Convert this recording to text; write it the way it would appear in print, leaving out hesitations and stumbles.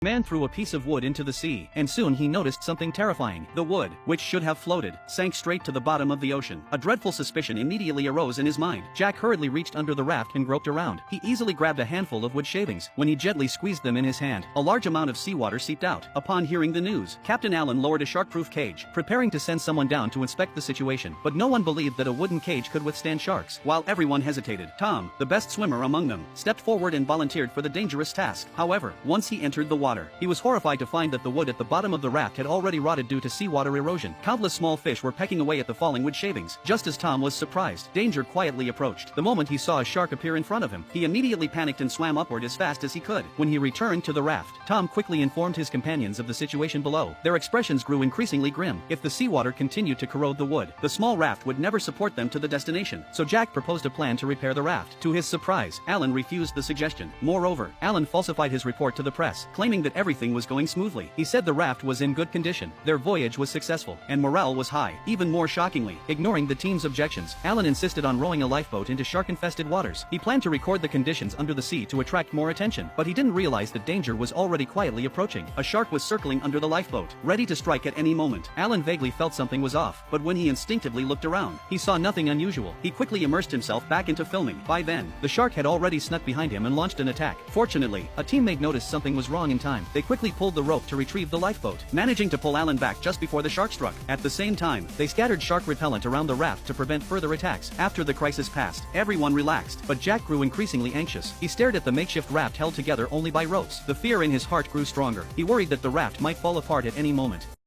Man threw a piece of wood into the sea, and soon he noticed something terrifying. The wood, which should have floated, sank straight to the bottom of the ocean. A dreadful suspicion immediately arose in his mind. Jack hurriedly reached under the raft and groped around. He easily grabbed a handful of wood shavings. When he gently squeezed them in his hand, a large amount of seawater seeped out. Upon hearing the news, Captain Allen lowered a shark-proof cage, preparing to send someone down to inspect the situation. But no one believed that a wooden cage could withstand sharks. While everyone hesitated, Tom, the best swimmer among them, stepped forward and volunteered for the dangerous task. However, once he entered the water, he was horrified to find that the wood at the bottom of the raft had already rotted due to seawater erosion. Countless small fish were pecking away at the falling wood shavings. Just as Tom was surprised, danger quietly approached. The moment he saw a shark appear in front of him, he immediately panicked and swam upward as fast as he could. When he returned to the raft, Tom quickly informed his companions of the situation below. Their expressions grew increasingly grim. If the seawater continued to corrode the wood, the small raft would never support them to the destination. So Jack proposed a plan to repair the raft. To his surprise, Allen refused the suggestion. Moreover, Allen falsified his report to the press, claiming that everything was going smoothly. He said the raft was in good condition, their voyage was successful, and morale was high. Even more shockingly, ignoring the team's objections, Allen insisted on rowing a lifeboat into shark-infested waters. He planned to record the conditions under the sea to attract more attention, but he didn't realize that danger was already quietly approaching. A shark was circling under the lifeboat, ready to strike at any moment. Allen vaguely felt something was off, but when he instinctively looked around, he saw nothing unusual. He quickly immersed himself back into filming. By then, the shark had already snuck behind him and launched an attack. Fortunately, a teammate noticed something was wrong in time. They quickly pulled the rope to retrieve the lifeboat, managing to pull Allen back just before the shark struck. At the same time, they scattered shark repellent around the raft to prevent further attacks. After the crisis passed, everyone relaxed, but Jack grew increasingly anxious. He stared at the makeshift raft held together only by ropes. The fear in his heart grew stronger. He worried that the raft might fall apart at any moment.